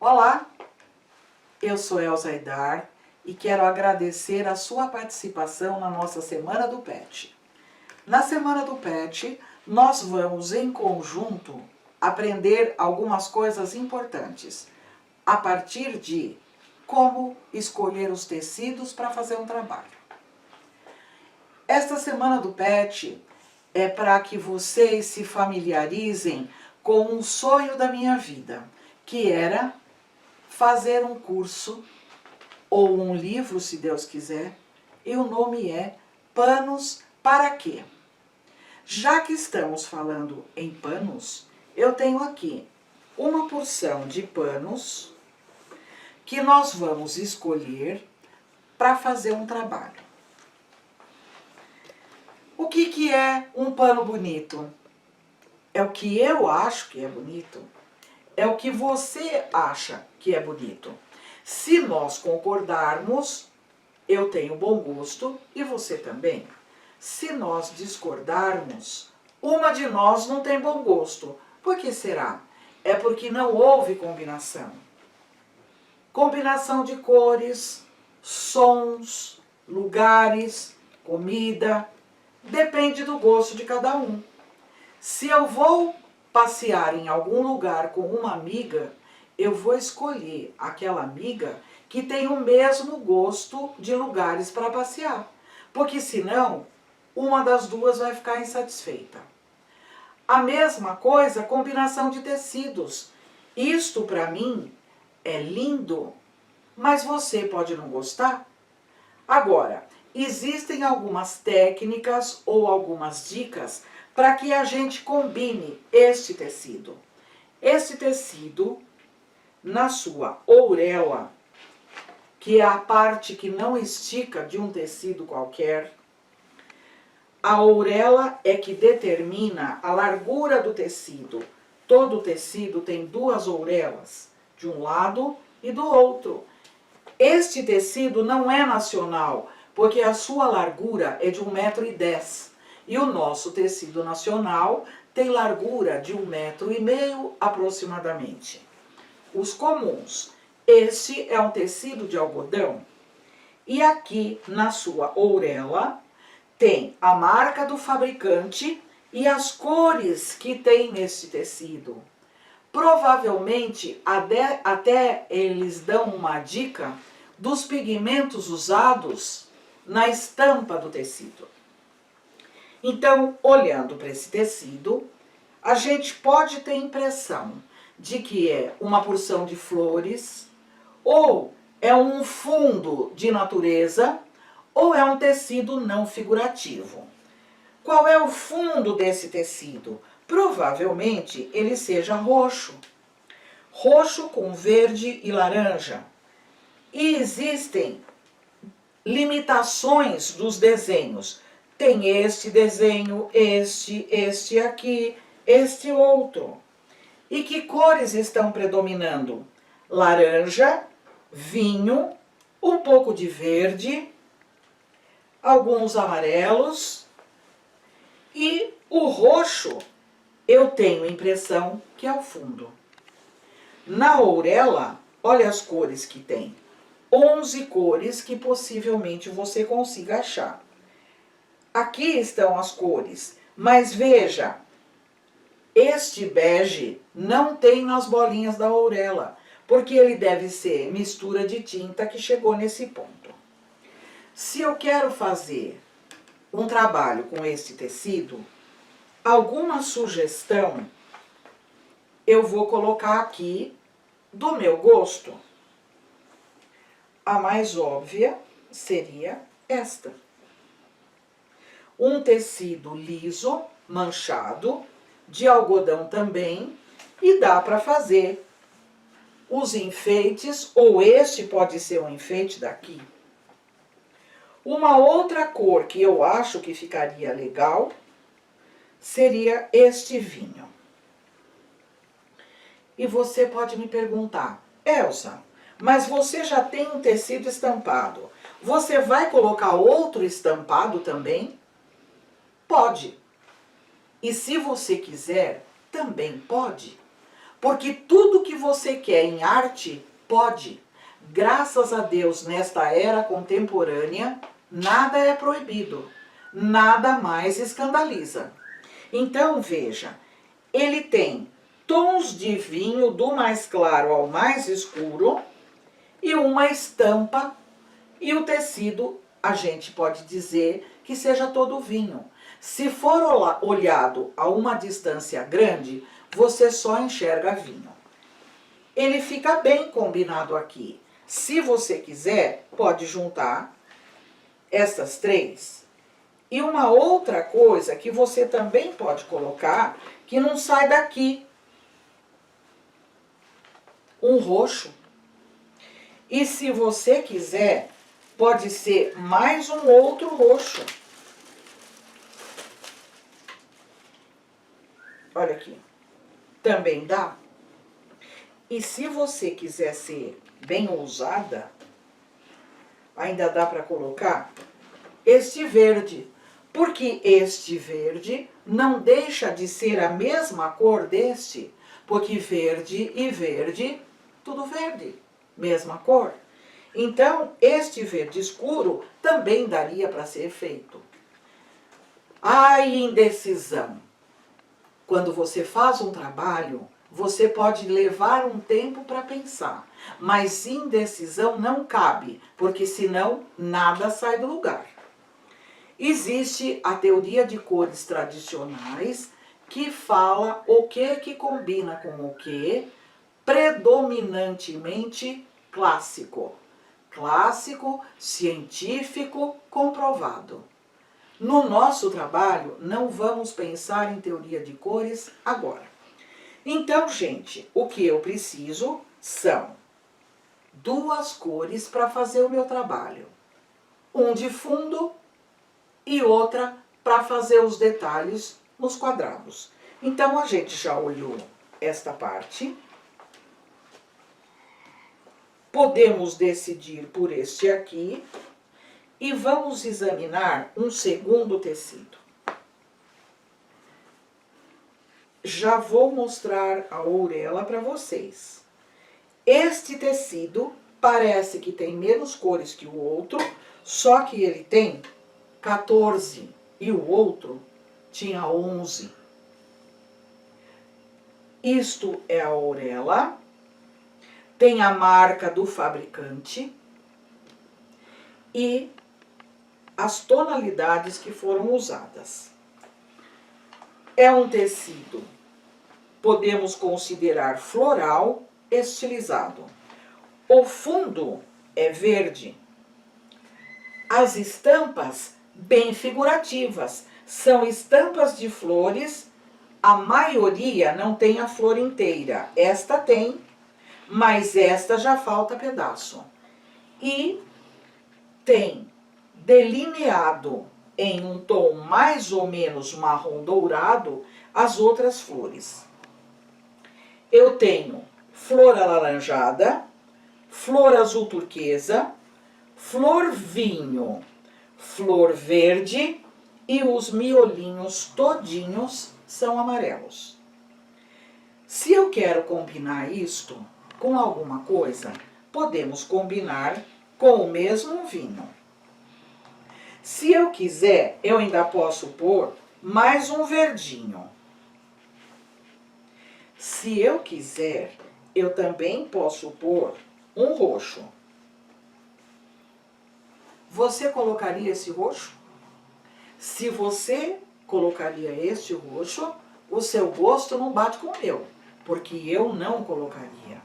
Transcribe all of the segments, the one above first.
Olá, eu sou Elza Aidar e quero agradecer a sua participação na nossa Semana do Pet. Na Semana do Pet, nós vamos em conjunto aprender algumas coisas importantes a partir de como escolher os tecidos para fazer um trabalho. Esta Semana do Pet é para que vocês se familiarizem com um sonho da minha vida, que era fazer um curso ou um livro, se Deus quiser, e o nome é Panos para Quê? Já que estamos falando em panos, eu tenho aqui uma porção de panos que nós vamos escolher para fazer um trabalho. O que é um pano bonito? É o que eu acho que é bonito. É o que você acha que é bonito. Se nós concordarmos, eu tenho bom gosto e você também. Se nós discordarmos, uma de nós não tem bom gosto. Por que será? É porque não houve combinação. Combinação de cores, sons, lugares, comida, depende do gosto de cada um. Se eu vou passear em algum lugar com uma amiga, eu vou escolher aquela amiga que tem o mesmo gosto de lugares para passear. Porque senão, uma das duas vai ficar insatisfeita. A mesma coisa, combinação de tecidos. Isto para mim é lindo, mas você pode não gostar. Agora, existem algumas técnicas ou algumas dicas para que a gente combine este tecido. Este tecido, na sua ourela, que é a parte que não estica de um tecido qualquer, a ourela é que determina a largura do tecido. Todo tecido tem duas ourelas, de um lado e do outro. Este tecido não é nacional, porque a sua largura é de 1,10 m. E o nosso tecido nacional tem largura de 1,5 m aproximadamente. Os comuns. Este é um tecido de algodão. E aqui na sua ourela tem a marca do fabricante e as cores que tem nesse tecido. Provavelmente até eles dão uma dica dos pigmentos usados na estampa do tecido. Então, olhando para esse tecido, a gente pode ter impressão de que é uma porção de flores, ou é um fundo de natureza, ou é um tecido não figurativo. Qual é o fundo desse tecido? Provavelmente ele seja roxo. Roxo com verde e laranja. E existem limitações dos desenhos. Tem este desenho, este aqui, este outro. E que cores estão predominando? Laranja, vinho, um pouco de verde, alguns amarelos. E o roxo, eu tenho a impressão que é o fundo. Na ourela, olha as cores que tem. 11 cores que possivelmente você consiga achar. Aqui estão as cores, mas veja, este bege não tem nas bolinhas da ourela, porque ele deve ser mistura de tinta que chegou nesse ponto. Se eu quero fazer um trabalho com este tecido, alguma sugestão eu vou colocar aqui do meu gosto. A mais óbvia seria esta. Um tecido liso, manchado, de algodão também, e dá para fazer os enfeites, ou este pode ser um enfeite daqui. Uma outra cor que eu acho que ficaria legal seria este vinho. E você pode me perguntar, Elza, mas você já tem um tecido estampado, você vai colocar outro estampado também? Pode. E se você quiser, também pode. Porque tudo que você quer em arte, pode. Graças a Deus, nesta era contemporânea, nada é proibido, nada mais escandaliza. Então, veja, ele tem tons de vinho do mais claro ao mais escuro e uma estampa, e o tecido, a gente pode dizer que seja todo vinho. Se for olhado a uma distância grande, você só enxerga vinho. Ele fica bem combinado aqui. Se você quiser, pode juntar essas três. E uma outra coisa que você também pode colocar, que não sai daqui. Um roxo. E se você quiser, pode ser mais um outro roxo. Olha aqui. Também dá. E se você quiser ser bem ousada, ainda dá para colocar este verde. Porque este verde não deixa de ser a mesma cor deste. Porque verde e verde, tudo verde, mesma cor. Então, este verde escuro também daria para ser feito. Ai, indecisão. Quando você faz um trabalho, você pode levar um tempo para pensar. Mas indecisão não cabe, porque senão nada sai do lugar. Existe a teoria de cores tradicionais que fala o que combina com o que, predominantemente clássico. Clássico, científico, comprovado. No nosso trabalho, não vamos pensar em teoria de cores agora. Então, gente, o que eu preciso são duas cores para fazer o meu trabalho. Um de fundo e outra para fazer os detalhes nos quadrados. Então, a gente já olhou esta parte. Podemos decidir por este aqui e vamos examinar um segundo tecido. Já vou mostrar a ourela para vocês. Este tecido parece que tem menos cores que o outro, só que ele tem 14 e o outro tinha 11. Isto é a ourela, tem a marca do fabricante e as tonalidades que foram usadas. É um tecido, podemos considerar floral, estilizado. O fundo é verde. As estampas, bem figurativas, são estampas de flores. A maioria não tem a flor inteira. Esta tem, mas esta já falta pedaço. E tem delineado em um tom mais ou menos marrom dourado as outras flores. Eu tenho flor alaranjada, flor azul turquesa, flor vinho, flor verde e os miolinhos todinhos são amarelos. Se eu quero combinar isto com alguma coisa, podemos combinar com o mesmo vinho. Se eu quiser, eu ainda posso pôr mais um verdinho. Se eu quiser, eu também posso pôr um roxo. Você colocaria esse roxo? Se você colocaria este roxo, o seu gosto não bate com o meu, porque eu não colocaria.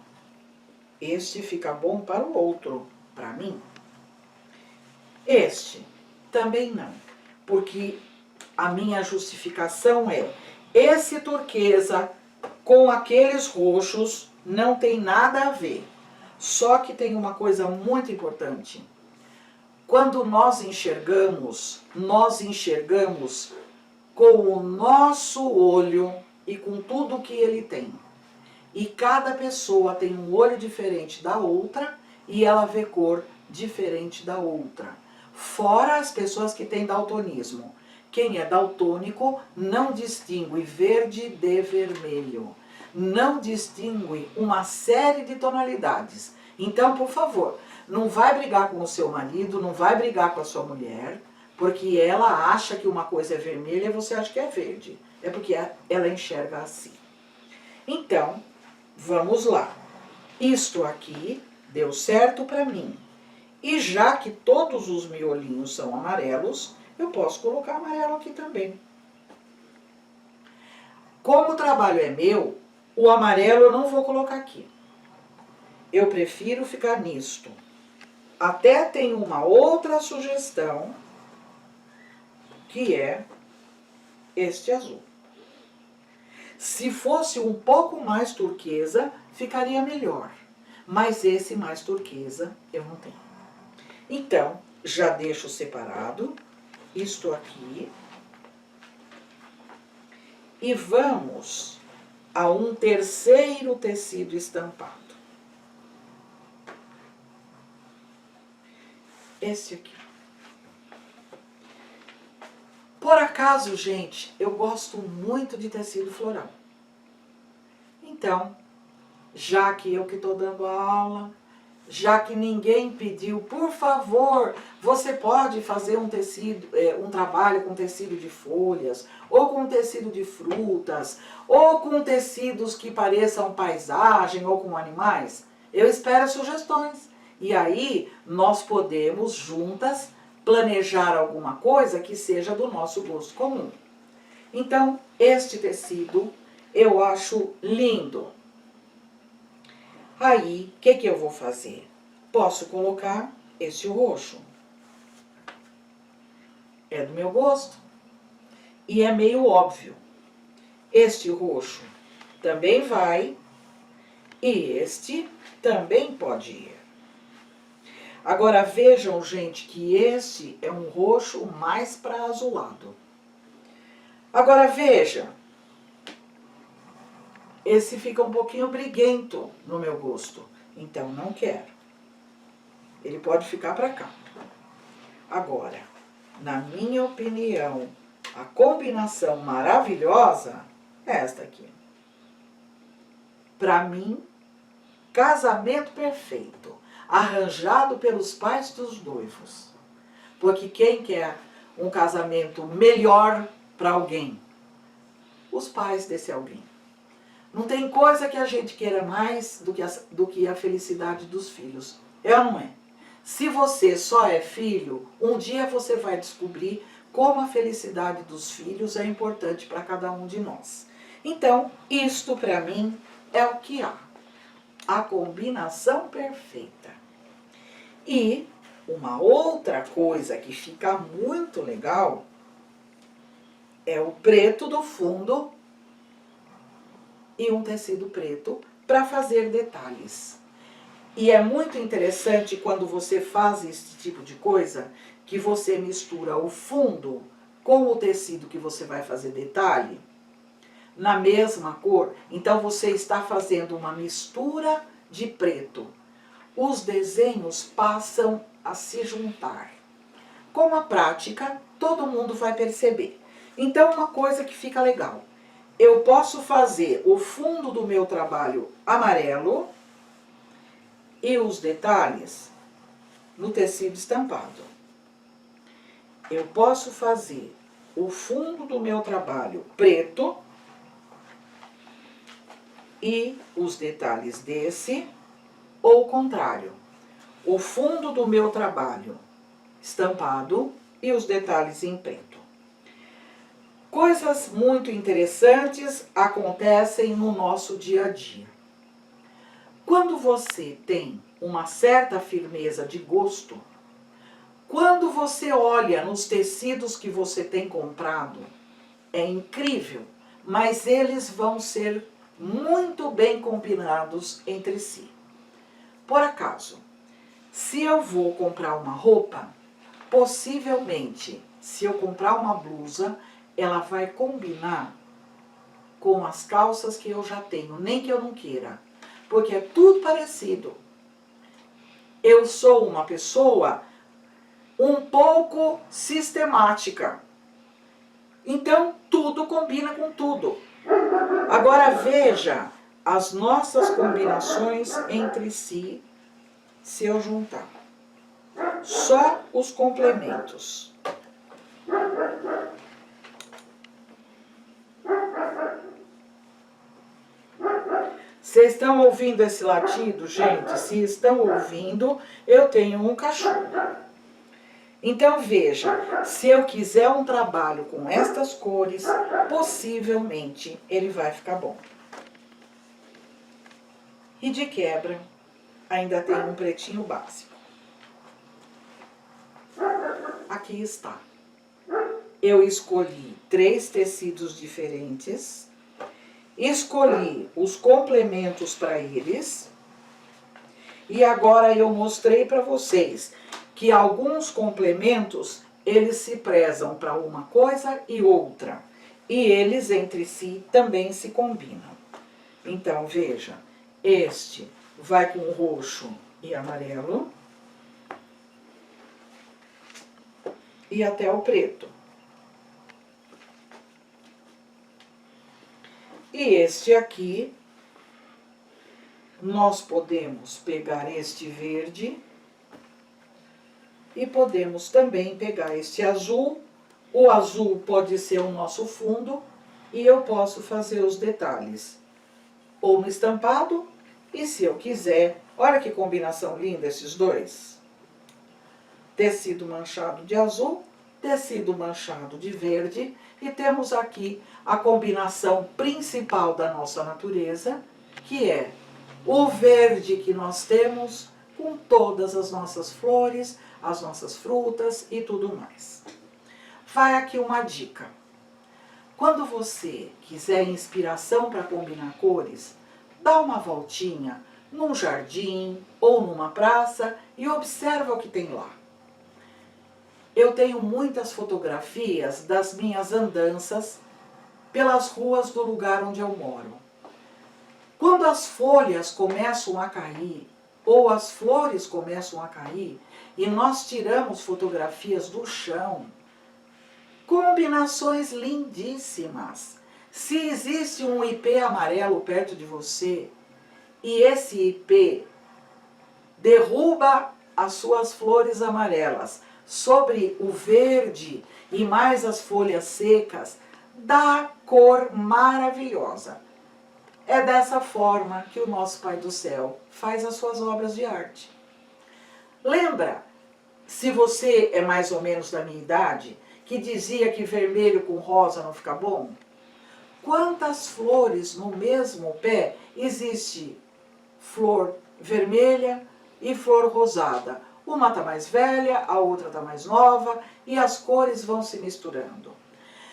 Este fica bom para o outro, para mim. Este também não, porque a minha justificação é: esse turquesa com aqueles roxos não tem nada a ver. Só que tem uma coisa muito importante. Quando nós enxergamos com o nosso olho e com tudo que ele tem. E cada pessoa tem um olho diferente da outra e ela vê cor diferente da outra. Fora as pessoas que têm daltonismo. Quem é daltônico não distingue verde de vermelho. não distingue uma série de tonalidades. Então, por favor, não vai brigar com o seu marido, não vai brigar com a sua mulher, porque ela acha que uma coisa é vermelha e você acha que é verde. É porque ela enxerga assim. Então, vamos lá. Isto aqui deu certo para mim. E já que todos os miolinhos são amarelos, eu posso colocar amarelo aqui também. Como o trabalho é meu, o amarelo eu não vou colocar aqui. Eu prefiro ficar nisto. Até tem uma outra sugestão, que é este azul. Se fosse um pouco mais turquesa, ficaria melhor. Mas esse mais turquesa eu não tenho. Então, já deixo separado isto aqui. E vamos a um terceiro tecido estampado. Esse aqui. Por acaso, gente, eu gosto muito de tecido floral. Então, já que eu que estou dando a aula, já que ninguém pediu, por favor, você pode fazer um tecido, um trabalho com tecido de folhas, ou com tecido de frutas, ou com tecidos que pareçam paisagem, ou com animais? Eu espero sugestões. E aí, nós podemos, juntas, planejar alguma coisa que seja do nosso gosto comum. Então, este tecido eu acho lindo. Aí, o que eu vou fazer? Posso colocar esse roxo. É do meu gosto. E é meio óbvio. Este roxo também vai. E este também pode ir. Agora, vejam, gente, que esse é um roxo mais para azulado. Agora, veja. Esse fica um pouquinho briguento no meu gosto. Então, não quero. Ele pode ficar para cá. Agora, na minha opinião, a combinação maravilhosa é esta aqui. Para mim, casamento perfeito. Arranjado pelos pais dos noivos. Porque quem quer um casamento melhor para alguém? Os pais desse alguém. Não tem coisa que a gente queira mais do que a felicidade dos filhos. É ou não é? Se você só é filho, um dia você vai descobrir como a felicidade dos filhos é importante para cada um de nós. Então, isto para mim é o que há. A combinação perfeita. E uma outra coisa que fica muito legal é o preto do fundo e um tecido preto para fazer detalhes. E é muito interessante quando você faz esse tipo de coisa, que você mistura o fundo com o tecido que você vai fazer detalhe, na mesma cor. Então você está fazendo uma mistura de preto. Os desenhos passam a se juntar. Com a prática, todo mundo vai perceber. Então, uma coisa que fica legal. Eu posso fazer o fundo do meu trabalho amarelo e os detalhes no tecido estampado. Eu posso fazer o fundo do meu trabalho preto e os detalhes desse, ou o contrário. O fundo do meu trabalho estampado e os detalhes em preto. Coisas muito interessantes acontecem no nosso dia a dia. Quando você tem uma certa firmeza de gosto, quando você olha nos tecidos que você tem comprado, é incrível, mas eles vão ser muito bem combinados entre si. Por acaso, se eu vou comprar uma roupa, possivelmente, se eu comprar uma blusa, ela vai combinar com as calças que eu já tenho, nem que eu não queira, porque é tudo parecido. Eu sou uma pessoa um pouco sistemática, então tudo combina com tudo. Agora veja, as nossas combinações entre si, se eu juntar. Só os complementos. Vocês estão ouvindo esse latido, gente? Se estão ouvindo, eu tenho um cachorro. Então, veja, se eu quiser um trabalho com estas cores, possivelmente ele vai ficar bom. E de quebra, ainda tem um pretinho básico. Aqui está. Eu escolhi 3 tecidos diferentes, escolhi os complementos para eles, e agora eu mostrei para vocês que alguns complementos, eles se prezam para uma coisa e outra, e eles entre si também se combinam. Então, veja, este vai com roxo e amarelo, e até o preto. E este aqui, nós podemos pegar este verde e podemos também pegar este azul. O azul pode ser o nosso fundo e eu posso fazer os detalhes ou no estampado, e se eu quiser, olha que combinação linda esses dois. Tecido manchado de azul, tecido manchado de verde, e temos aqui a combinação principal da nossa natureza, que é o verde que nós temos com todas as nossas flores, as nossas frutas e tudo mais. Vai aqui uma dica. Quando você quiser inspiração para combinar cores, dá uma voltinha num jardim ou numa praça e observa o que tem lá. Eu tenho muitas fotografias das minhas andanças pelas ruas do lugar onde eu moro. Quando as folhas começam a cair, ou as flores começam a cair, e nós tiramos fotografias do chão, combinações lindíssimas. Se existe um ipê amarelo perto de você, e esse ipê derruba as suas flores amarelas sobre o verde e mais as folhas secas, dá cor maravilhosa. É dessa forma que o nosso Pai do Céu faz as suas obras de arte. Lembra, se você é mais ou menos da minha idade, que dizia que vermelho com rosa não fica bom? Quantas flores no mesmo pé existe flor vermelha e flor rosada? Uma está mais velha, a outra está mais nova, e as cores vão se misturando.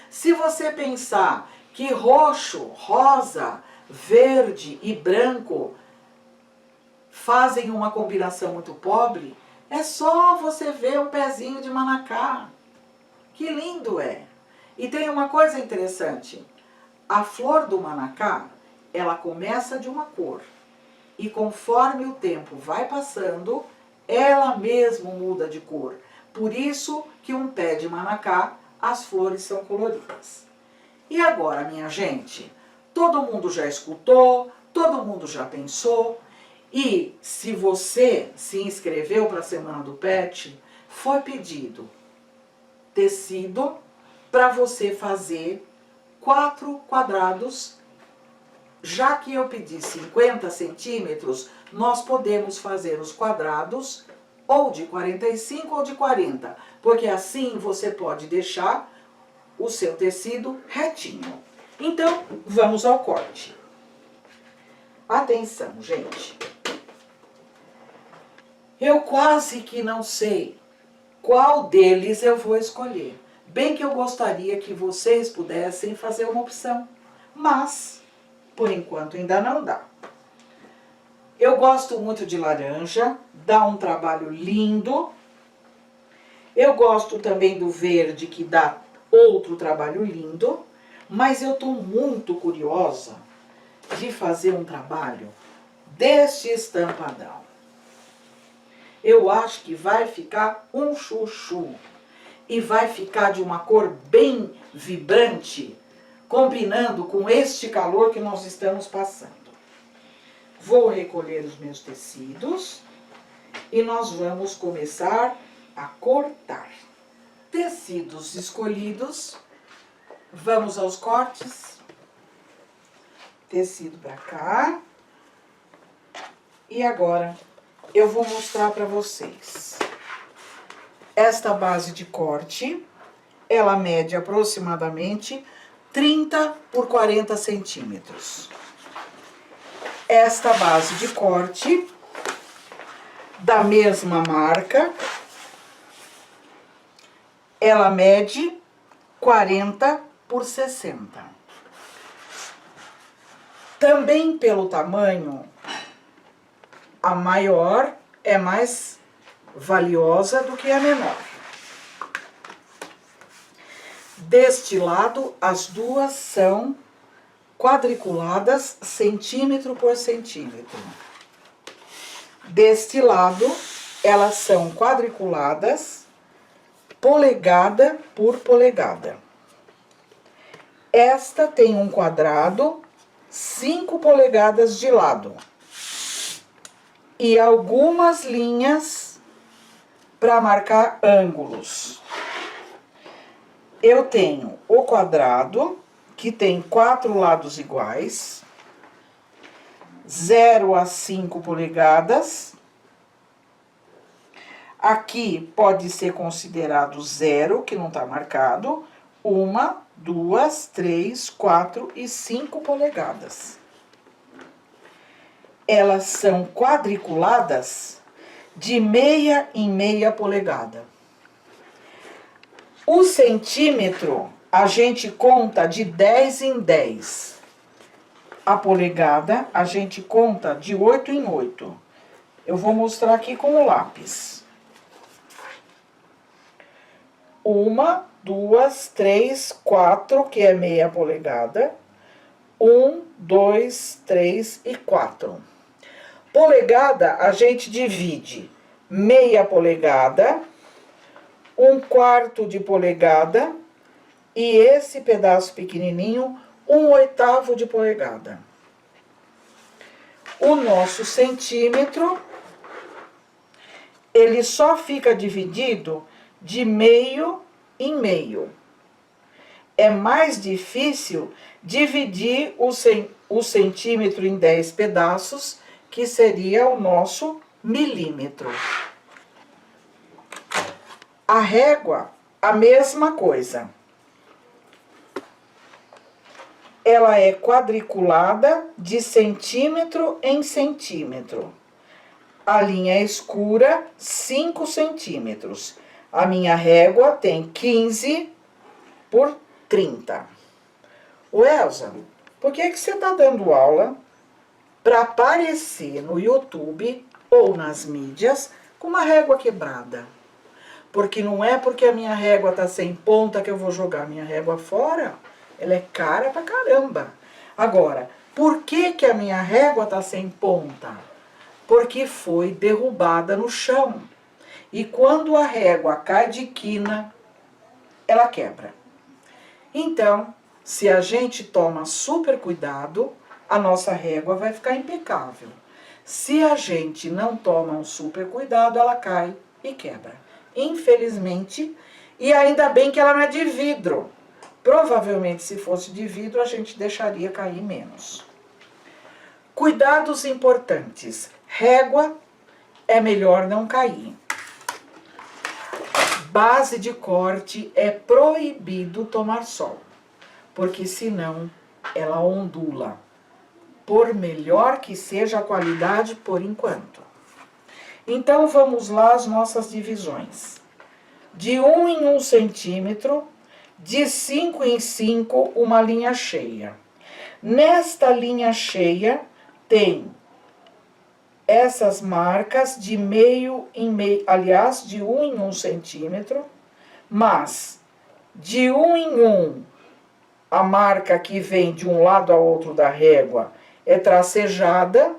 Se você pensar que roxo, rosa, verde e branco fazem uma combinação muito pobre, é só você ver um pezinho de manacá. Que lindo é! E tem uma coisa interessante. A flor do manacá, ela começa de uma cor. E conforme o tempo vai passando, ela mesmo muda de cor. Por isso que um pé de manacá, as flores são coloridas. E agora, minha gente, todo mundo já escutou, todo mundo já pensou. E se você se inscreveu para a Semana do Pet, foi pedido tecido para você fazer 4 quadrados. Já que eu pedi 50 centímetros, nós podemos fazer os quadrados ou de 45 ou de 40, porque assim você pode deixar o seu tecido retinho. Então, vamos ao corte. Atenção, gente. Eu quase que não sei qual deles eu vou escolher. Bem que eu gostaria que vocês pudessem fazer uma opção, mas por enquanto ainda não dá. Eu gosto muito de laranja, dá um trabalho lindo. Eu gosto também do verde, que dá outro trabalho lindo. Mas eu estou muito curiosa de fazer um trabalho deste estampadão. Eu acho que vai ficar um chuchu. E vai ficar de uma cor bem vibrante, combinando com este calor que nós estamos passando. Vou recolher os meus tecidos e nós vamos começar a cortar. Tecidos escolhidos, vamos aos cortes. Tecido pra cá. E agora eu vou mostrar pra vocês. Esta base de corte, ela mede aproximadamente 30 por 40 centímetros. Esta base de corte, da mesma marca, ela mede 40 por 60. Também pelo tamanho, a maior é mais valiosa do que a menor. Deste lado, as duas são quadriculadas centímetro por centímetro. Deste lado, elas são quadriculadas polegada por polegada. Esta tem um quadrado 5 polegadas de lado e algumas linhas para marcar ângulos. Eu tenho o quadrado, que tem 4 lados iguais, 0 a 5 polegadas. Aqui pode ser considerado 0, que não está marcado, 1, 2, 3, 4 e 5 polegadas. Elas são quadriculadas de meia em meia polegada. O centímetro, a gente conta de 10 em 10. A polegada, a gente conta de 8 em 8. Eu vou mostrar aqui com o lápis. 1, 2, 3, 4, que é meia polegada. 1, 2, 3 e 4. Polegada, a gente divide meia polegada, 1/4 de polegada e esse pedaço pequenininho, 1/8 de polegada. O nosso centímetro, ele só fica dividido de meio em meio. É mais difícil dividir o centímetro em 10 pedaços, que seria o nosso milímetro. A régua, a mesma coisa. Ela é quadriculada de centímetro em centímetro. A linha escura, 5 centímetros. A minha régua tem 15 por 30. Ô, Elza, por que você está dando aula para aparecer no YouTube ou nas mídias com uma régua quebrada? Porque não é porque a minha régua tá sem ponta que eu vou jogar minha régua fora. Ela é cara pra caramba. Agora, por que a minha régua tá sem ponta? Porque foi derrubada no chão. E quando a régua cai de quina, ela quebra. Então, se a gente toma super cuidado, a nossa régua vai ficar impecável. Se a gente não toma um super cuidado, ela cai e quebra. Infelizmente, e ainda bem que ela não é de vidro. Provavelmente, se fosse de vidro, a gente deixaria cair menos. Cuidados importantes. Régua é melhor não cair. Base de corte é proibido tomar sol, porque senão ela ondula. Por melhor que seja a qualidade por enquanto. Então, vamos lá as nossas divisões. De 1 em 1 centímetro, de 5 em 5, uma linha cheia. Nesta linha cheia, tem essas marcas de meio em meio, aliás, de 1 em 1 centímetro, mas de 1 em 1, a marca que vem de um lado ao outro da régua é tracejada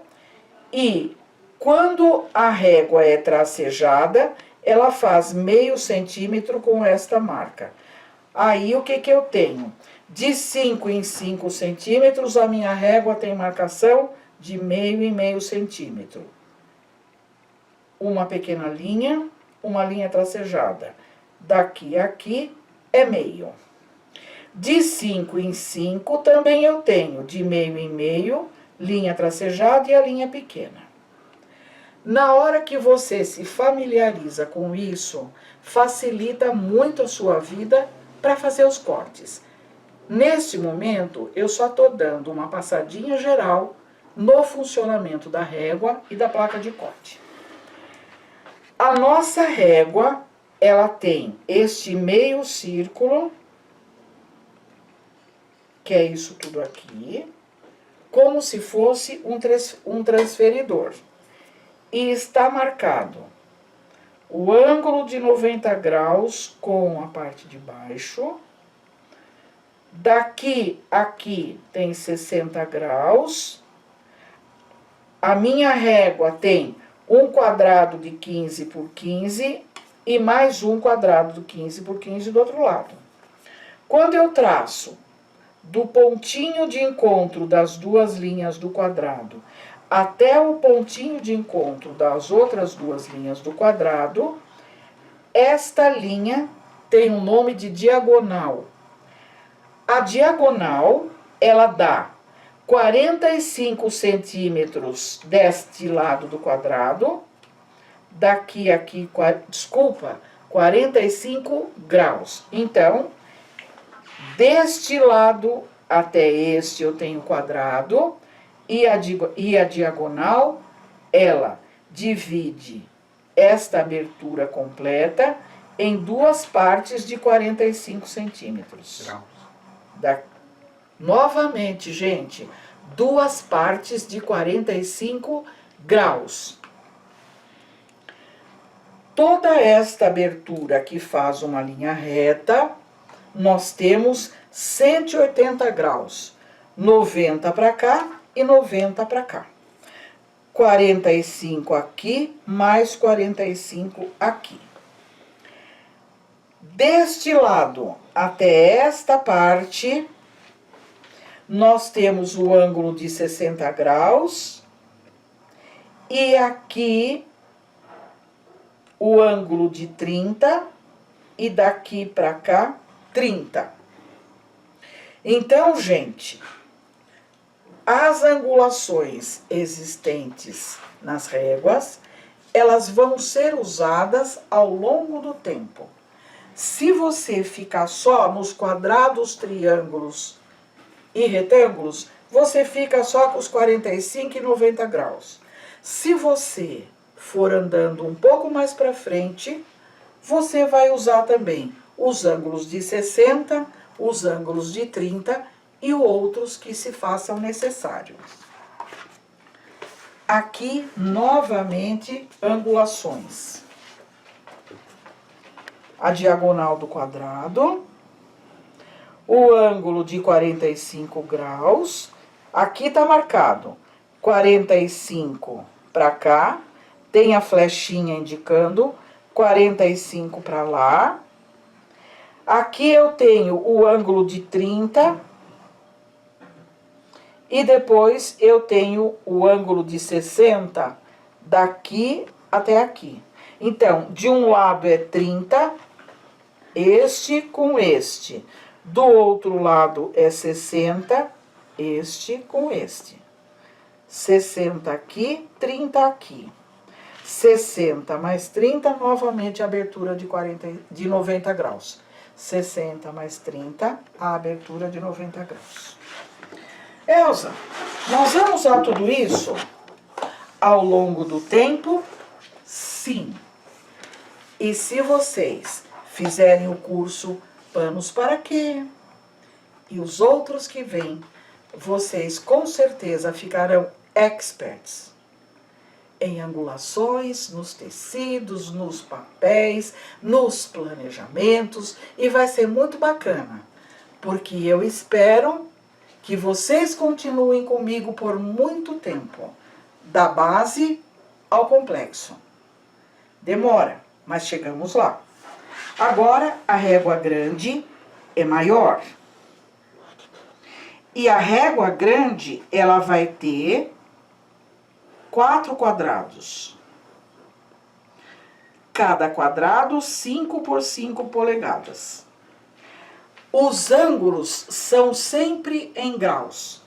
e quando a régua é tracejada, ela faz meio centímetro com esta marca. Aí, o que eu tenho? De 5 em 5 centímetros, a minha régua tem marcação de meio em meio centímetro. Uma pequena linha, uma linha tracejada. Daqui a aqui é meio. De 5 em 5 também eu tenho de meio em meio, linha tracejada e a linha pequena. Na hora que você se familiariza com isso, facilita muito a sua vida para fazer os cortes. Neste momento, eu só estou dando uma passadinha geral no funcionamento da régua e da placa de corte. A nossa régua, ela tem este meio círculo, que é isso tudo aqui, como se fosse um transferidor. E está marcado o ângulo de 90 graus com a parte de baixo. Daqui a aqui tem 60 graus. A minha régua tem um quadrado de 15 por 15 e mais um quadrado de 15 por 15 do outro lado. Quando eu traço do pontinho de encontro das duas linhas do quadrado até o pontinho de encontro das outras duas linhas do quadrado, esta linha tem o nome de diagonal. A diagonal, ela dá 45 centímetros deste lado do quadrado, daqui a aqui, 45 graus. Então, deste lado até este eu tenho quadrado, e a diagonal, ela divide esta abertura completa em duas partes de 45 centímetros. Novamente, gente, duas partes de 45 graus. Toda esta abertura que faz uma linha reta, nós temos 180 graus. 90 para cá e 90 para cá. 45 aqui, mais 45 aqui. Deste lado até esta parte, nós temos o ângulo de 60 graus. E aqui, o ângulo de 30. E daqui para cá, 30. Então, gente, as angulações existentes nas réguas, elas vão ser usadas ao longo do tempo. Se você ficar só nos quadrados, triângulos e retângulos, você fica só com os 45 e 90 graus. Se você for andando um pouco mais para frente, você vai usar também os ângulos de 60, os ângulos de 30 e outros que se façam necessários. Aqui, novamente, angulações. A diagonal do quadrado, o ângulo de 45 graus, aqui tá marcado 45 para cá, tem a flechinha indicando 45 para lá. Aqui eu tenho o ângulo de 30 e depois eu tenho o ângulo de 60 daqui até aqui. Então, de um lado é 30, este com este. Do outro lado é 60, este com este. 60 aqui, 30 aqui. 60 mais 30, novamente a abertura de 90 graus. 60 mais 30, a abertura de 90 graus. Elza, nós vamos usar tudo isso ao longo do tempo? Sim. E se vocês fizerem o curso Panos para Quê? E os outros que vêm, vocês com certeza ficarão experts em angulações, nos tecidos, nos papéis, nos planejamentos, e vai ser muito bacana, porque eu espero que vocês continuem comigo por muito tempo, da base ao complexo. Demora, mas chegamos lá. Agora, a régua grande é maior. E a régua grande, ela vai ter 4 quadrados. Cada quadrado 5 por 5 polegadas. Os ângulos são sempre em graus.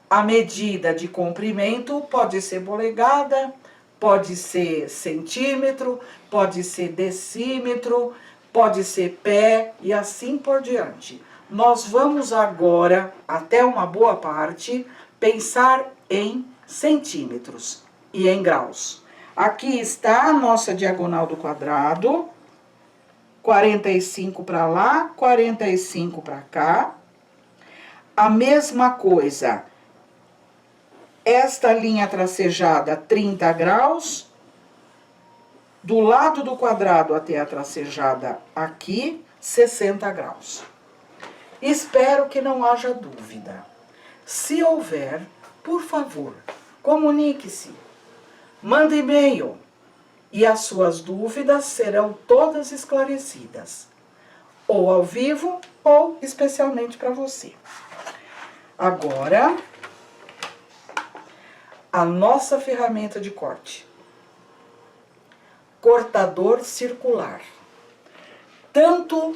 A medida de comprimento pode ser polegada, pode ser centímetro, pode ser decímetro, pode ser pé e assim por diante. Nós vamos agora, até uma boa parte, pensar em centímetros e em graus. Aqui está a nossa diagonal do quadrado, 45 para lá, 45 para cá. A mesma coisa, esta linha tracejada, 30 graus. Do lado do quadrado até a tracejada aqui, 60 graus. Espero que não haja dúvida. Se houver, por favor, comunique-se. Mande e-mail e as suas dúvidas serão todas esclarecidas, ou ao vivo ou especialmente para você. Agora, a nossa ferramenta de corte. Cortador circular. Tanto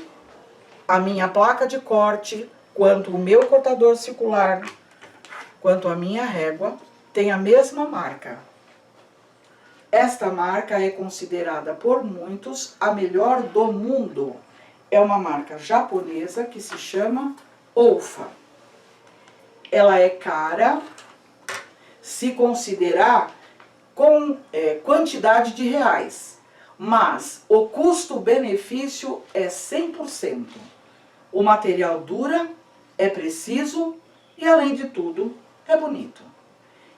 a minha placa de corte, quanto o meu cortador circular, quanto a minha régua, tem a mesma marca. Esta marca é considerada por muitos a melhor do mundo. É uma marca japonesa que se chama Olfa. Ela é cara, se considerar com quantidade de reais, mas o custo-benefício é 100%. O material dura, é preciso e, além de tudo, é bonito.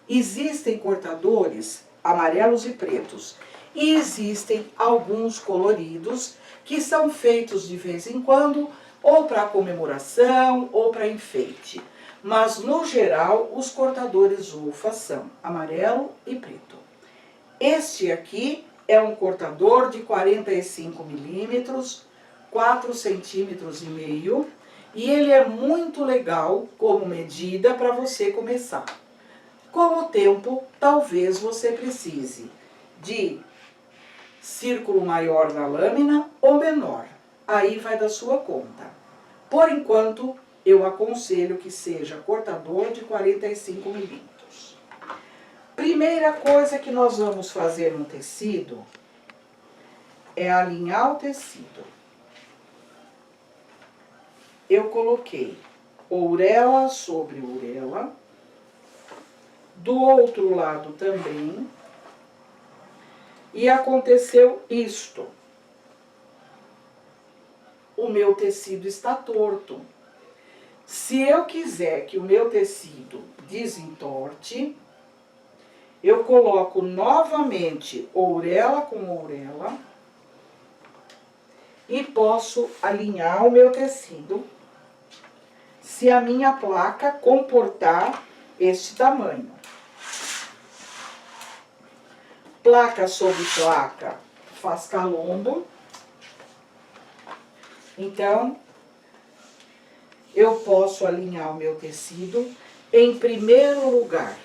Existem cortadores amarelos e pretos, e existem alguns coloridos que são feitos de vez em quando, ou para comemoração, ou para enfeite. Mas, no geral, os cortadores Olfa são amarelo e preto. Este aqui é um cortador de 45 milímetros, 4 centímetros e meio, e ele é muito legal como medida para você começar. Com o tempo, talvez você precise de círculo maior na lâmina ou menor. Aí vai da sua conta. Por enquanto, eu aconselho que seja cortador de 45 milímetros. Primeira coisa que nós vamos fazer no tecido é alinhar o tecido. Eu coloquei ourela sobre ourela. Do outro lado também. E aconteceu isto. O meu tecido está torto. Se eu quiser que o meu tecido desentorte, eu coloco novamente ourela com ourela e posso alinhar o meu tecido se a minha placa comportar este tamanho. Placa sobre placa faz calombo. Então, eu posso alinhar o meu tecido em primeiro lugar,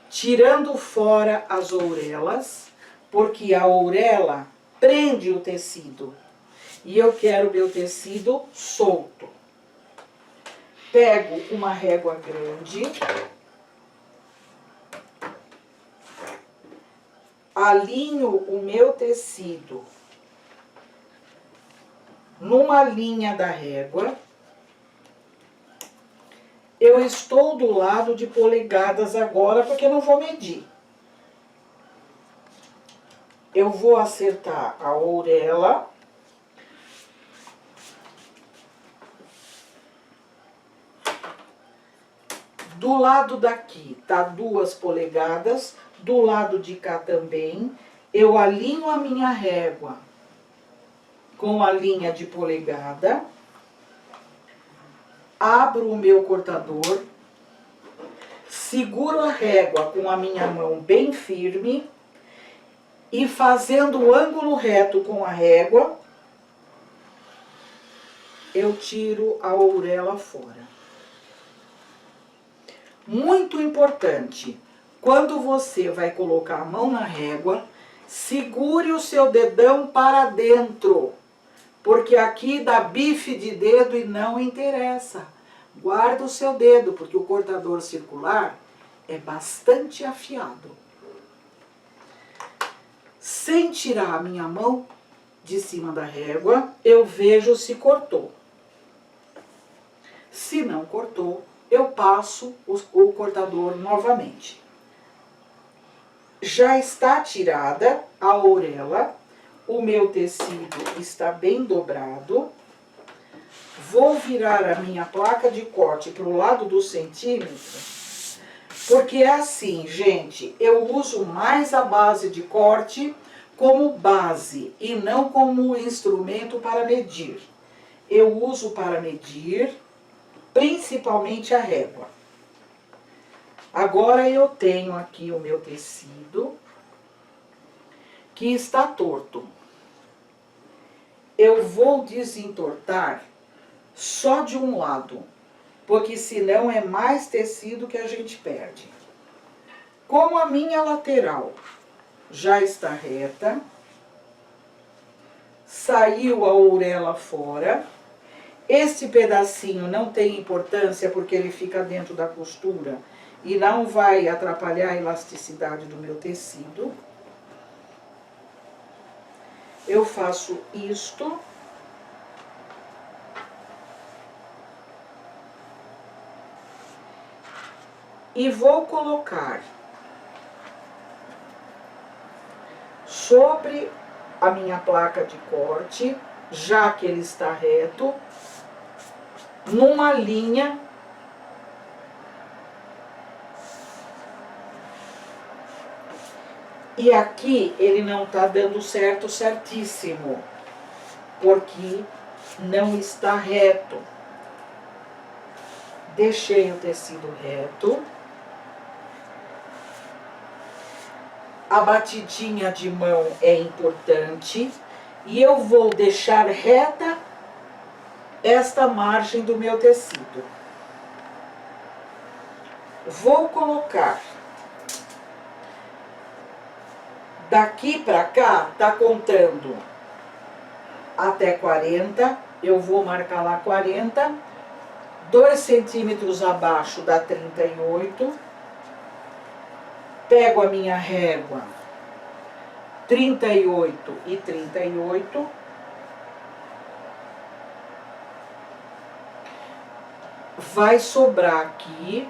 tirando fora as ourelas, porque a ourela prende o tecido. E eu quero meu tecido solto. Pego uma régua grande, alinho o meu tecido numa linha da régua. Eu estou do lado de polegadas agora, porque não vou medir. Eu vou acertar a ourela. Do lado daqui tá 2 polegadas, do lado de cá também. Eu alinho a minha régua com a linha de polegada. Abro o meu cortador, seguro a régua com a minha mão bem firme e fazendo o ângulo reto com a régua, eu tiro a ourela fora. Muito importante, Quando você vai colocar a mão na régua, segure o seu dedão para dentro, porque aqui dá bife de dedo e não interessa. Guarda o seu dedo, porque o cortador circular é bastante afiado. Sem tirar a minha mão de cima da régua, eu vejo se cortou. Se não cortou, eu passo o cortador novamente. Já está tirada a orelha, o meu tecido está bem dobrado. Vou virar a minha placa de corte para o lado do centímetro, porque é assim, gente, eu uso mais a base de corte como base e não como instrumento para medir. Eu uso para medir principalmente a régua. Agora eu tenho aqui o meu tecido que está torto. Eu vou desentortar só de um lado, porque senão é mais tecido que a gente perde. Como a minha lateral já está reta, saiu a orelha fora, este pedacinho não tem importância porque ele fica dentro da costura e não vai atrapalhar a elasticidade do meu tecido. Eu faço isto. E vou colocar sobre a minha placa de corte, já que ele está reto, numa linha e aqui ele não está dando certo, certíssimo, porque não está reto. Deixei o tecido reto. A batidinha de mão é importante e eu vou deixar reta esta margem do meu tecido. Vou colocar daqui para cá, tá contando até 40, eu vou marcar lá 40, 2 centímetros abaixo dá 38. Pego a minha régua, 38 e 38. Vai sobrar aqui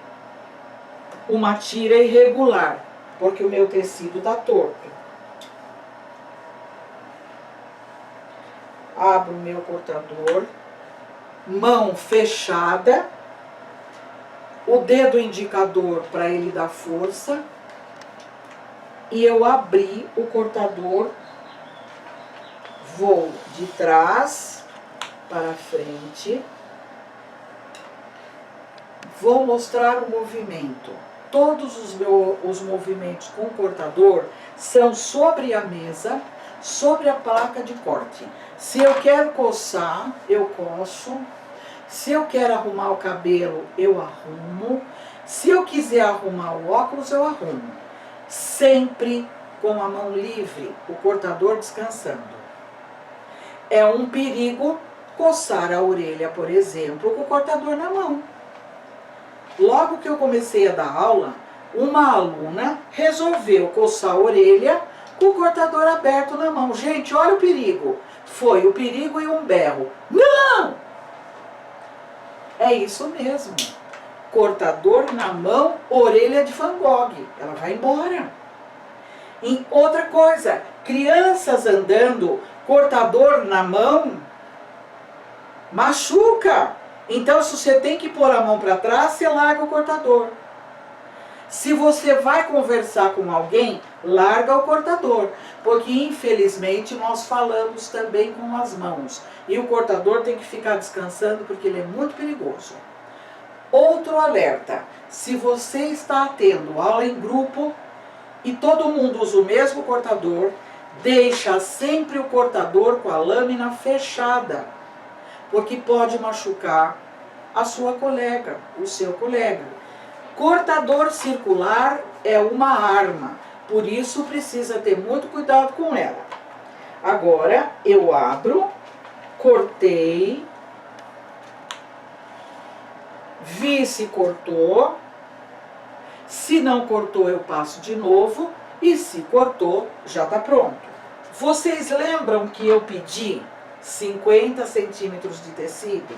uma tira irregular, porque o meu tecido tá torto. Abro o meu cortador, mão fechada, o dedo indicador para ele dar força. E eu abri o cortador, vou de trás para frente, vou mostrar o movimento. Todos os movimentos com o cortador são sobre a mesa, sobre a placa de corte. Se eu quero coçar, eu coço. Se eu quero arrumar o cabelo, eu arrumo. Se eu quiser arrumar o óculos, eu arrumo. Sempre com a mão livre, o cortador descansando. É um perigo coçar a orelha, por exemplo, com o cortador na mão. Logo que eu comecei a dar aula, uma aluna resolveu coçar a orelha com o cortador aberto na mão. Gente, olha o perigo. Foi o perigo e um berro. Não! É isso mesmo. Cortador na mão, orelha de Van Gogh. Ela vai embora. E outra coisa, crianças andando, cortador na mão, machuca. Então, se você tem que pôr a mão para trás, você larga o cortador. Se você vai conversar com alguém, larga o cortador. Porque, infelizmente, nós falamos também com as mãos. E o cortador tem que ficar descansando, porque ele é muito perigoso. Outro alerta, se você está tendo aula em grupo e todo mundo usa o mesmo cortador, deixa sempre o cortador com a lâmina fechada, porque pode machucar a sua colega, o seu colega. Cortador circular é uma arma, por isso precisa ter muito cuidado com ela. Agora eu abro, cortei, vi se cortou, se não cortou eu passo de novo e se cortou já está pronto. Vocês lembram que eu pedi 50 centímetros de tecido?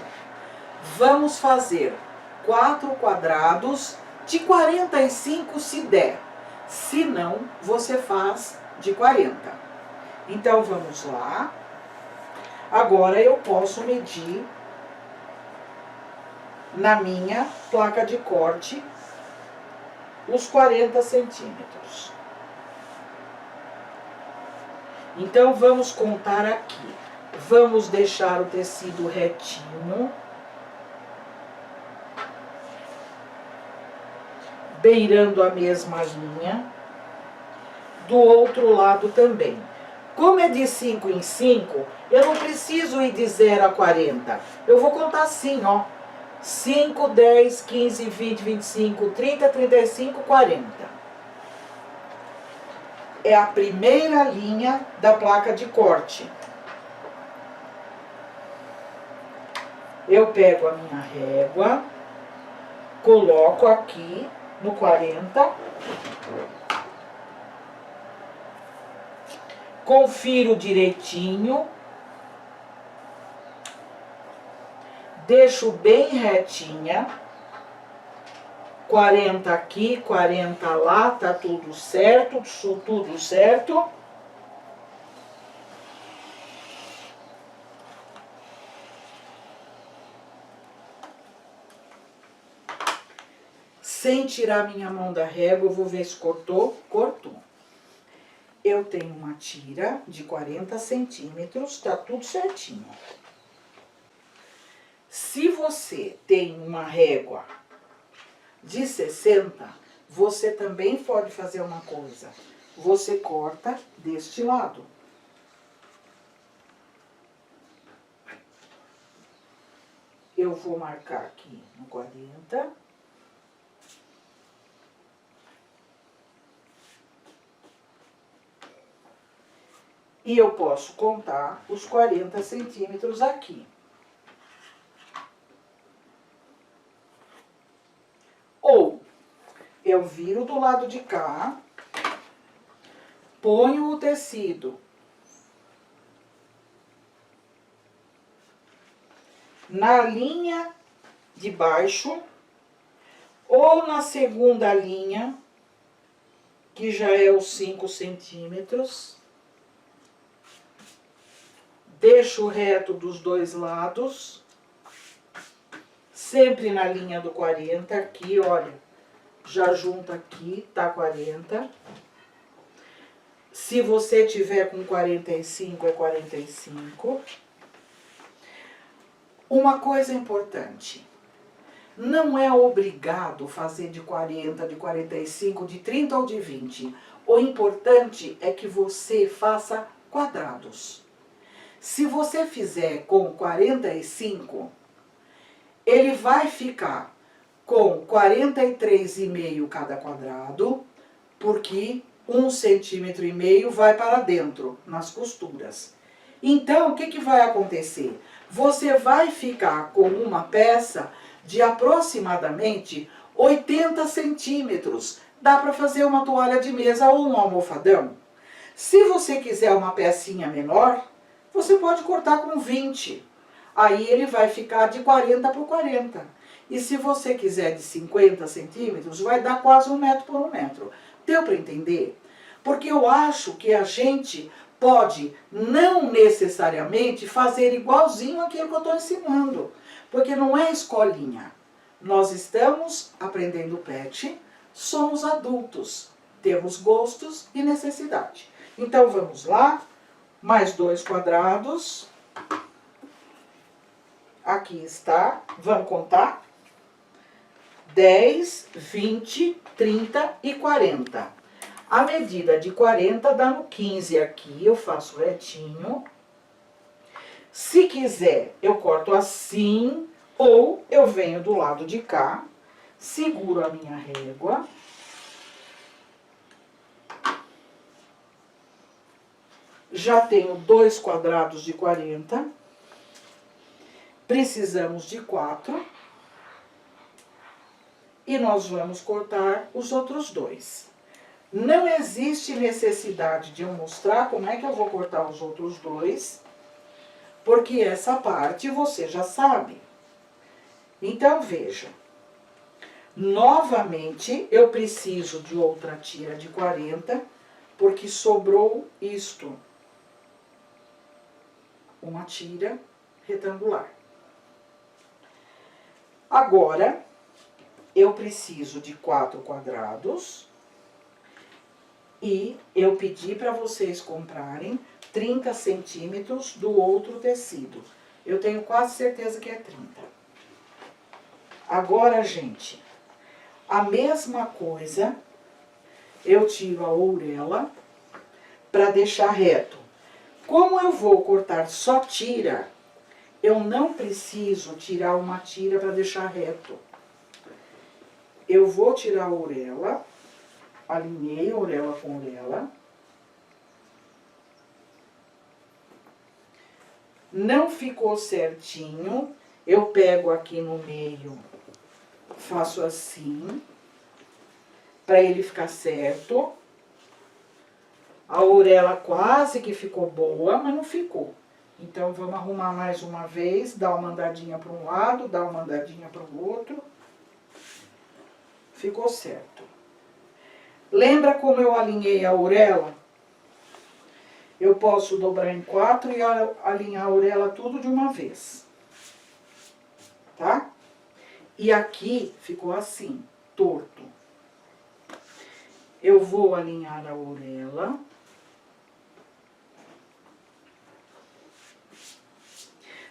Vamos fazer 4 quadrados de 45 se der, se não você faz de 40. Então vamos lá. Agora eu posso medir na minha placa de corte os 40 centímetros. Então vamos contar aqui. Vamos deixar o tecido retinho, beirando a mesma linha, do outro lado também. Como é de 5 em 5, eu não preciso ir de 0 a 40. Eu vou contar assim, ó. 5, 10, 15, 20, 25, 30, 35, 40. É a primeira linha da placa de corte. Eu pego a minha régua, coloco aqui no 40, confiro direitinho, deixo bem retinha, 40 aqui, 40 lá, tá tudo certo, tudo certo. Sem tirar minha mão da régua, eu vou ver se cortou. Cortou. Eu tenho uma tira de 40 centímetros, tá tudo certinho. Se você tem uma régua de 60, você também pode fazer uma coisa. Você corta deste lado. Eu vou marcar aqui no 40. E eu posso contar os 40 centímetros aqui. Ou eu viro do lado de cá, ponho o tecido na linha de baixo ou na segunda linha, que já é os 5 centímetros. Deixo reto dos dois lados, sempre na linha do 40, aqui, olha, já junta aqui, tá 40. Se você tiver com 45, é 45. Uma coisa importante, não é obrigado fazer de 40, de 45, de 30 ou de 20. O importante é que você faça quadrados. Se você fizer com 45, ele vai ficar com 43,5 cada quadrado, porque 1,5 centímetro vai para dentro, nas costuras. Então, o que vai acontecer? Você vai ficar com uma peça de aproximadamente 80 centímetros. Dá para fazer uma toalha de mesa ou um almofadão. Se você quiser uma pecinha menor, você pode cortar com 20. Aí ele vai ficar de 40 por 40. E se você quiser de 50 centímetros, vai dar quase 1 metro por 1 metro. Deu para entender? Porque eu acho que a gente pode não necessariamente fazer igualzinho aquilo que eu estou ensinando. Porque não é escolinha. Nós estamos aprendendo pet, somos adultos, temos gostos e necessidade. Então vamos lá. Mais 2 quadrados. Aqui está. Vamos contar? 10, 20, 30 e 40. A medida de 40 dá no 15 aqui. Eu faço retinho. Se quiser, eu corto assim. Ou eu venho do lado de cá. Seguro a minha régua. Já tenho 2 quadrados de 40. Precisamos de 4. E nós vamos cortar os outros 2. Não existe necessidade de eu mostrar como é que eu vou cortar os outros 2, porque essa parte você já sabe. Então, veja. Novamente, eu preciso de outra tira de 40, porque sobrou isto. Uma tira retangular. Agora, eu preciso de 4 quadrados e eu pedi para vocês comprarem 30 centímetros do outro tecido. Eu tenho quase certeza que é 30. Agora, gente, a mesma coisa, eu tiro a ourela para deixar reto. Como eu vou cortar só tira, eu não preciso tirar uma tira para deixar reto. Eu vou tirar a orelha, alinhei a orelha com a orelha. Não ficou certinho, eu pego aqui no meio, faço assim, para ele ficar certo. A orelha quase que ficou boa, mas não ficou. Então, vamos arrumar mais uma vez, dar uma andadinha para um lado, dar uma andadinha para o outro. Ficou certo. Lembra como eu alinhei a orelha? Eu posso dobrar em 4 e alinhar a orelha tudo de uma vez. Tá? E aqui ficou assim, torto. Eu vou alinhar a orelha.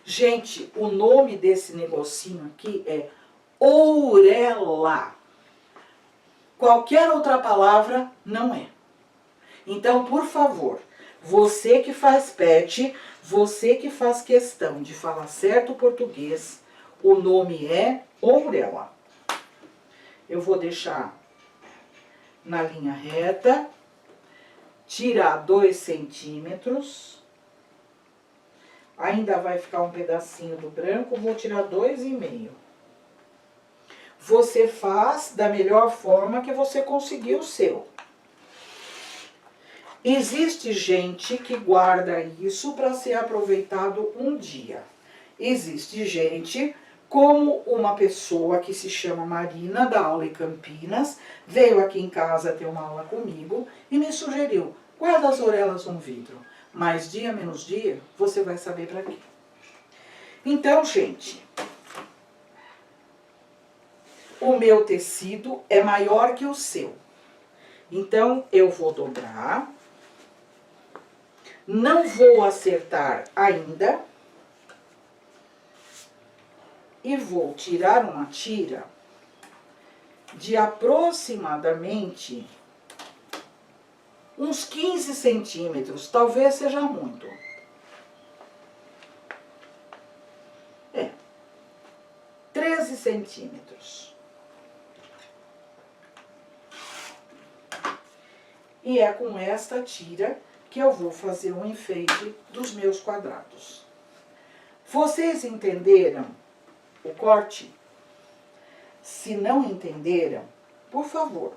Gente, o nome desse negocinho aqui é ourela. Qualquer outra palavra não é. Então, por favor, você que faz pet, você que faz questão de falar certo o português, o nome é ourela. Eu vou deixar na linha reta, tirar 2 centímetros. Ainda vai ficar um pedacinho do branco, vou tirar 2,5. Você faz da melhor forma que você conseguir o seu. Existe gente que guarda isso para ser aproveitado um dia. Existe gente, como uma pessoa que se chama Marina, da aula em Campinas, veio aqui em casa ter uma aula comigo e me sugeriu, guarda as orelhas num vidro. Mais dia, menos dia, você vai saber para quê. Então, gente, o meu tecido é maior que o seu. Então, eu vou dobrar. Não vou acertar ainda. E vou tirar uma tira de aproximadamente uns 15 centímetros, talvez seja muito. 13 centímetros. E é com esta tira que eu vou fazer um enfeite dos meus quadrados. Vocês entenderam o corte? Se não entenderam, por favor,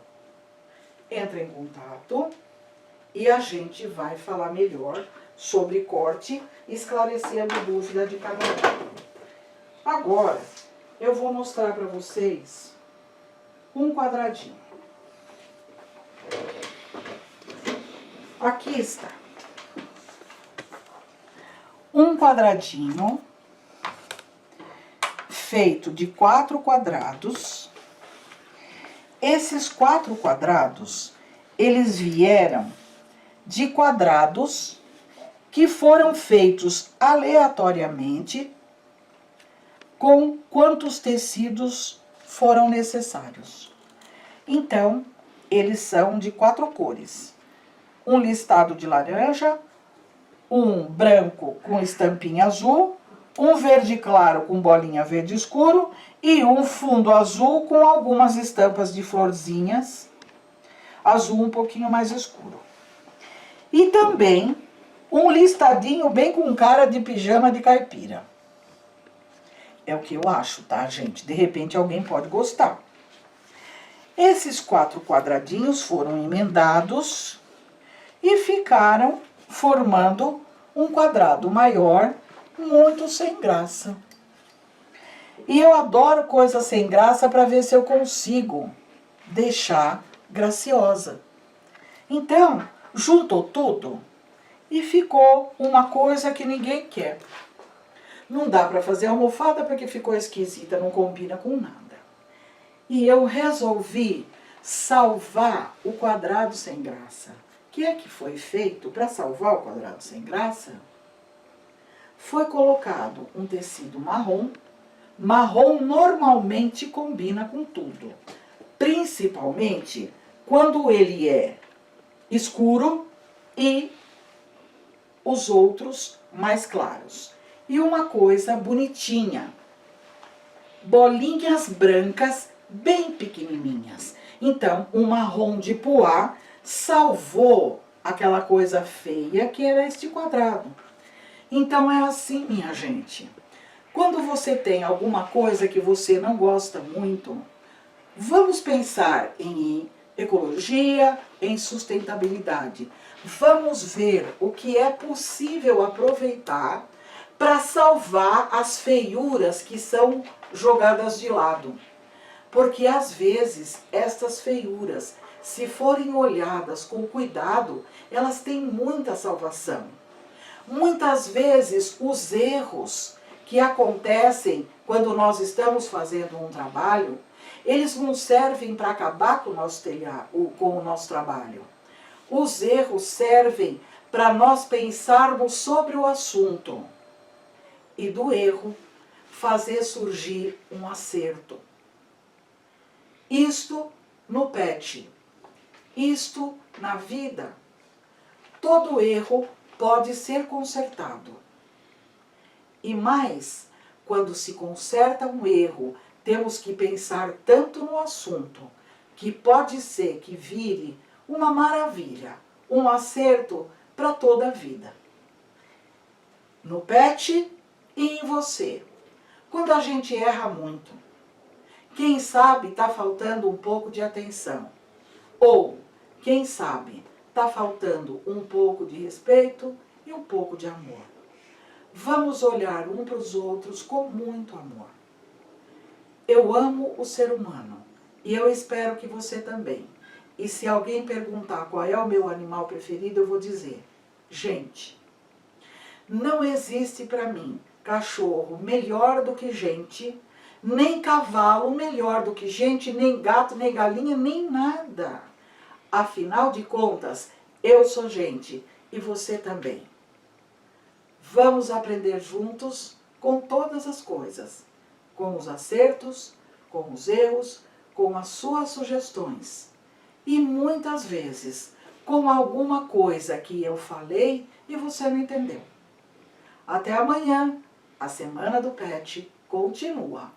entre em contato e a gente vai falar melhor sobre corte, esclarecendo a dúvida de cada um. Agora, eu vou mostrar para vocês um quadradinho. Aqui está. Um quadradinho feito de 4 quadrados. Esses 4 quadrados, eles vieram de quadrados que foram feitos aleatoriamente com quantos tecidos foram necessários. Então, eles são de 4 cores. Um listado de laranja, um branco com estampinha azul, um verde claro com bolinha verde escuro e um fundo azul com algumas estampas de florzinhas, azul um pouquinho mais escuro. E também um listadinho bem com cara de pijama de caipira. É o que eu acho, tá, gente? De repente alguém pode gostar. Esses 4 quadradinhos foram emendados e ficaram formando um quadrado maior, muito sem graça. E eu adoro coisa sem graça para ver se eu consigo deixar graciosa. Então, juntou tudo e ficou uma coisa que ninguém quer. Não dá para fazer almofada porque ficou esquisita, não combina com nada. E eu resolvi salvar o quadrado sem graça. O que é que foi feito para salvar o quadrado sem graça? Foi colocado um tecido marrom. Marrom normalmente combina com tudo, principalmente quando ele é escuro e os outros mais claros. E uma coisa bonitinha, bolinhas brancas bem pequenininhas. Então, o marrom de poá salvou aquela coisa feia que era este quadrado. Então, é assim, minha gente. Quando você tem alguma coisa que você não gosta muito, vamos pensar em ecologia, em sustentabilidade. Vamos ver o que é possível aproveitar para salvar as feiuras que são jogadas de lado. Porque às vezes estas feiuras, se forem olhadas com cuidado, elas têm muita salvação. Muitas vezes os erros que acontecem quando nós estamos fazendo um trabalho, eles não servem para acabar com o nosso trabalho. Os erros servem para nós pensarmos sobre o assunto e do erro fazer surgir um acerto. Isto no PET, isto na vida. Todo erro pode ser consertado. E mais, quando se conserta um erro, temos que pensar tanto no assunto, que pode ser que vire uma maravilha, um acerto para toda a vida. No PET e em você. Quando a gente erra muito, quem sabe está faltando um pouco de atenção. Ou, quem sabe, está faltando um pouco de respeito e um pouco de amor. Vamos olhar um para os outros com muito amor. Eu amo o ser humano e eu espero que você também. E se alguém perguntar qual é o meu animal preferido, eu vou dizer: gente. Não existe para mim cachorro melhor do que gente, nem cavalo melhor do que gente, nem gato, nem galinha, nem nada. Afinal de contas, eu sou gente e você também. Vamos aprender juntos com todas as coisas, com os acertos, com os erros, com as suas sugestões. E muitas vezes com alguma coisa que eu falei e você não entendeu. Até amanhã, a Semana do PET continua.